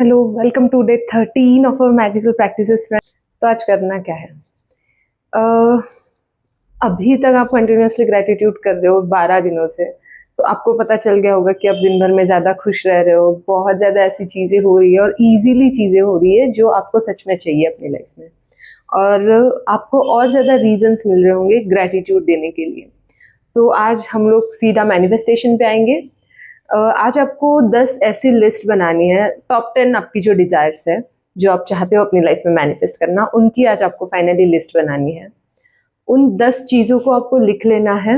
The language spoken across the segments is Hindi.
Hello, welcome to day 13 of our magical practices friend. तो आज करना क्या है? अ, अभी तक आप कंटिन्यूअसली ग्रेटिट्यूड कर रहे हो 12 दिनों से, तो आपको पता चल गया होगा कि आप दिन भर में ज़्यादा खुश रह रहे हो। बहुत ज़्यादा ऐसी चीज़ें हो रही है और इजीली चीज़ें हो रही है जो आपको सच में चाहिए अपनी लाइफ में, और आपको और ज़्यादा रीजंस मिल रहे होंगे ग्रेटिट्यूड देने के लिए। तो आज हम लोग सीधा मैनिफेस्टेशन पे आएंगे। आज आपको 10 ऐसी लिस्ट बनानी है, टॉप 10 आपकी जो डिजायर्स है, जो आप चाहते हो अपनी लाइफ में मैनिफेस्ट करना, उनकी आज आपको फाइनली लिस्ट बनानी है। उन 10 चीज़ों को आपको लिख लेना है।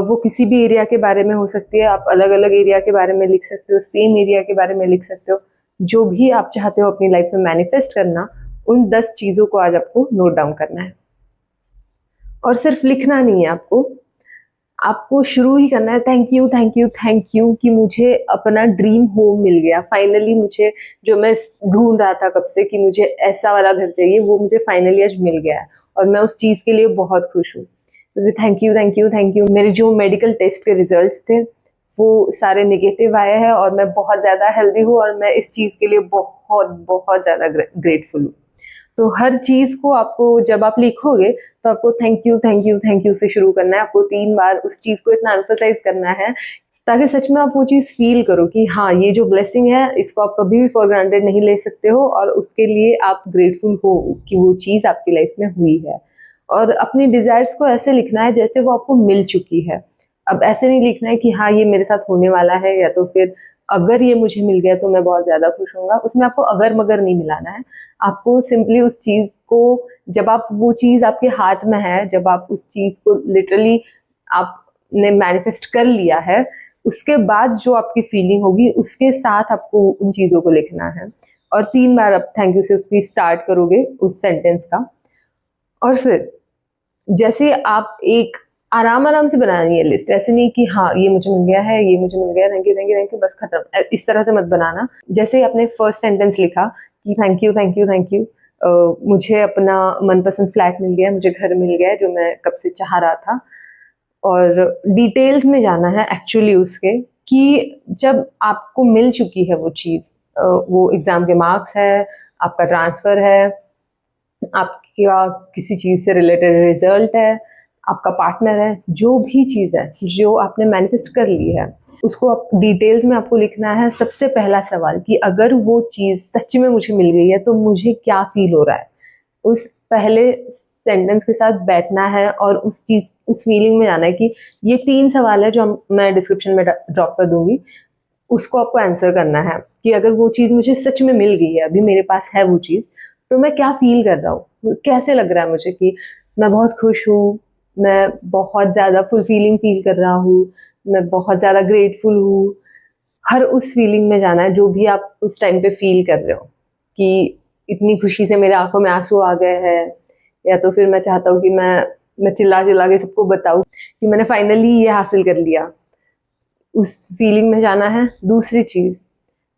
वो किसी भी एरिया के बारे में हो सकती है, आप अलग अलग एरिया के बारे में लिख सकते हो, सेम एरिया के बारे में लिख सकते हो। जो भी आप चाहते हो अपनी लाइफ में मैनिफेस्ट करना, उन 10 चीज़ों को आज आपको नोट डाउन करना है। और सिर्फ लिखना नहीं है, आपको शुरू ही करना है thank you thank you thank you कि मुझे अपना ड्रीम होम मिल गया फाइनली। मुझे जो मैं ढूंढ रहा था कब से कि मुझे ऐसा वाला घर चाहिए, वो मुझे फाइनली आज मिल गया है और मैं उस चीज़ के लिए बहुत खुश हूँ। तो thank you thank you thank you. मेरे जो मेडिकल टेस्ट के रिजल्ट्स थे वो सारे नेगेटिव आए हैं और मैं बहुत ज़्यादा हेल्दी हूँ और मैं इस चीज़ के लिए बहुत बहुत ज़्यादा ग्रेटफुल हूँ। तो हर चीज को आपको जब आप लिखोगे तो आपको thank you thank you thank you से शुरू करना है। आपको 3 बार उस चीज को इतना एम्फसाइज करना है ताकि सच में आप वो चीज फील करो कि हाँ, ये जो ब्लेसिंग है इसको आप कभी भी फॉर ग्रांटेड नहीं ले सकते हो और उसके लिए आप ग्रेटफुल हो कि वो चीज आपकी लाइफ में हुई है। और अपनी डिजायर्स को ऐसे लिखना है जैसे वो आपको मिल चुकी है। अब ऐसे नहीं लिखना है कि हाँ ये मेरे साथ होने वाला है या तो फिर अगर ये मुझे मिल गया तो मैं बहुत ज्यादा खुश होऊंगा। उसमें आपको अगर मगर नहीं मिलाना है। आपको सिंपली उस चीज को, जब आप वो चीज आपके हाथ में है, जब आप उस चीज को लिटरली आपने मैनिफेस्ट कर लिया है, उसके बाद जो आपकी फीलिंग होगी उसके साथ आपको उन चीजों को लिखना है। और 3 बार आप थैंक यू से उसकी स्टार्ट करोगे उस सेंटेंस का। और फिर जैसे आप एक आराम आराम से बनानी है लिस्ट, ऐसे नहीं कि हाँ ये मुझे मिल गया है, ये मुझे मिल गया, thank you thank you thank you, बस खत्म। इस तरह से मत बनाना। जैसे ही आपने फर्स्ट सेंटेंस लिखा कि thank you thank you thank you, मुझे अपना मनपसंद फ्लैट मिल गया, मुझे घर मिल गया जो मैं कब से चाह रहा था, और डिटेल्स में जाना है एक्चुअली उसके कि जब आपको मिल चुकी है वो चीज़, वो एग्ज़ाम के मार्क्स है, आपका ट्रांसफ़र है, आपका किसी चीज़ से रिलेटेड रिजल्ट है, आपका पार्टनर है, जो भी चीज़ है जो आपने मैनिफेस्ट कर ली है, उसको आप डिटेल्स में आपको लिखना है। सबसे पहला सवाल कि अगर वो चीज़ सच में मुझे मिल गई है तो मुझे क्या फील हो रहा है, उस पहले सेंटेंस के साथ बैठना है और उस फीलिंग में जाना है कि ये 3 सवाल है जो मैं डिस्क्रिप्शन में ड्रॉप कर दूंगी। उसको आपको आंसर करना है कि अगर वो चीज़ मुझे सच में मिल गई है, अभी मेरे पास है वो चीज़, तो मैं क्या फील कर रहा हूँ, कैसे लग रहा है मुझे कि मैं बहुत खुश हूँ, मैं बहुत ज़्यादा फुलफीलिंग फील कर रहा हूँ, मैं बहुत ज़्यादा ग्रेटफुल हूँ। हर उस फीलिंग में जाना है जो भी आप उस टाइम पे फील कर रहे हो कि इतनी खुशी से मेरे आंखों में आंसू आ गए हैं, या तो फिर मैं चाहता हूँ कि मैं चिल्ला चिल्ला के सबको बताऊँ कि मैंने फाइनली ये हासिल कर लिया। उस फीलिंग में जाना है। दूसरी चीज़,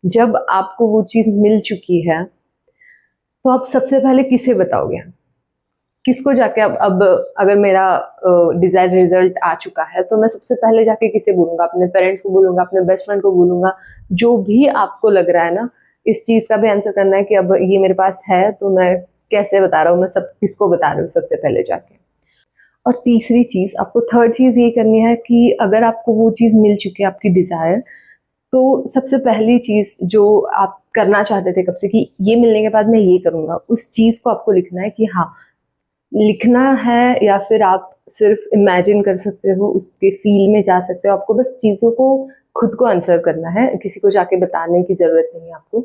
जब आपको वो चीज़ मिल चुकी है तो आप सबसे पहले किसे बताओगे, किसको जाके अब अगर मेरा डिजायर रिजल्ट आ चुका है तो मैं सबसे पहले जाके किसे बोलूंगा? अपने पेरेंट्स को बोलूंगा, अपने बेस्ट फ्रेंड को बोलूंगा। जो भी आपको लग रहा है ना, इस चीज का भी आंसर करना है कि अब ये मेरे पास है तो मैं कैसे बता रहा हूँ, मैं सब किसको बता रही हूँ सबसे पहले जाके। और तीसरी चीज, आपको थर्ड चीज ये करनी है कि अगर आपको वो चीज मिल चुकी है, आपकी डिजायर, तो सबसे पहली चीज जो आप करना चाहते थे कब से कि ये मिलने के बाद मैं ये करूंगा, उस चीज को आपको लिखना है। कि हाँ, लिखना है या फिर आप सिर्फ इमेजिन कर सकते हो, उसके फील में जा सकते हो। आपको बस चीज़ों को खुद को आंसर करना है, किसी को जाके बताने की ज़रूरत नहीं है आपको।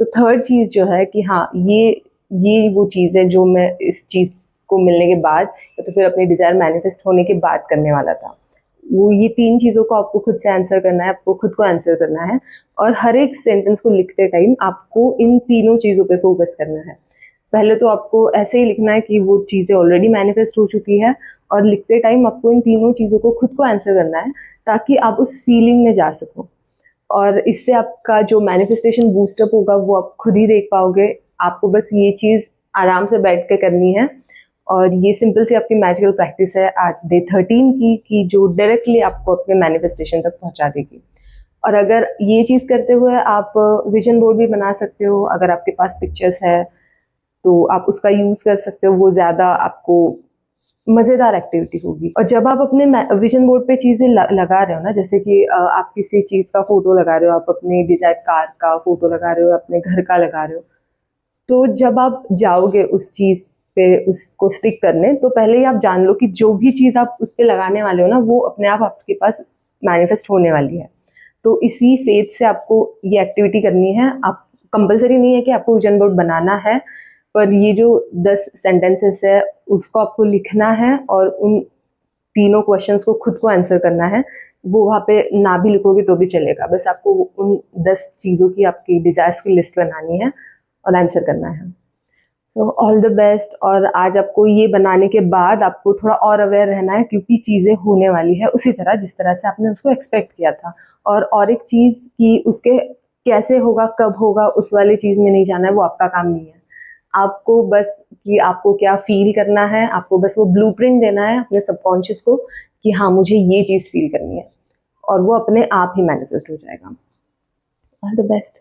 तो थर्ड चीज़ जो है कि हाँ, ये वो चीज़ है जो मैं इस चीज़ को मिलने के बाद या तो फिर अपनी डिज़ायर मैनिफेस्ट होने के बाद करने वाला था। वो ये 3 चीज़ों को आपको खुद से आंसर करना है, आपको खुद को आंसर करना है। और हर एक सेंटेंस को लिखते टाइम आपको इन तीनों चीज़ों पे फोकस करना है। पहले तो आपको ऐसे ही लिखना है कि वो चीज़ें ऑलरेडी मैनिफेस्ट हो चुकी है, और लिखते टाइम आपको इन तीनों चीज़ों को खुद को आंसर करना है ताकि आप उस फीलिंग में जा सको। और इससे आपका जो मैनिफेस्टेशन बूस्टअप होगा वो आप खुद ही देख पाओगे। आपको बस ये चीज़ आराम से बैठ के करनी है। और ये सिंपल सी आपकी मैजिकल प्रैक्टिस है आज डे 13 की, जो डायरेक्टली आपको अपने मैनिफेस्टेशन तक पहुंचा देगी। और अगर ये चीज़ करते हुए आप विजन बोर्ड भी बना सकते हो, अगर आपके पास पिक्चर्स है तो आप उसका यूज़ कर सकते हो, वो ज़्यादा आपको मज़ेदार एक्टिविटी होगी। और जब आप अपने विजन बोर्ड पे चीज़ें लगा रहे हो ना, जैसे कि आप किसी चीज़ का फ़ोटो लगा रहे हो, आप अपने डिज़ायर कार का फ़ोटो लगा रहे हो, अपने घर का लगा रहे हो, तो जब आप जाओगे उस चीज़ पे उसको स्टिक करने, तो पहले ही आप जान लो कि जो भी चीज़ आप उस पे लगाने वाले हो ना, वो अपने आप आपके पास मैनिफेस्ट होने वाली है। तो इसी फेथ से आपको ये एक्टिविटी करनी है। आप कंपल्सरी नहीं है कि आपको विजन बोर्ड बनाना है, पर ये जो 10 सेंटेंसेस है उसको आपको लिखना है और उन तीनों क्वेश्चंस को खुद को आंसर करना है। वो वहाँ पे ना भी लिखोगे तो भी चलेगा, बस आपको उन 10 चीज़ों की आपकी डिज़ायर्स की लिस्ट बनानी है और आंसर करना है। तो ऑल द बेस्ट। और आज आपको ये बनाने के बाद आपको थोड़ा और अवेयर रहना है, क्योंकि चीज़ें होने वाली है उसी तरह जिस तरह से आपने उसको एक्सपेक्ट किया था। और एक चीज़ कि उसके कैसे होगा, कब होगा, उस वाली चीज़ में नहीं जाना है, वो आपका काम नहीं है। आपको बस कि आपको क्या फ़ील करना है, आपको बस वो ब्लूप्रिंट देना है अपने सबकॉन्शियस को कि हाँ, मुझे ये चीज़ फ़ील करनी है, और वो अपने आप ही मैनिफेस्ट हो जाएगा। All the best.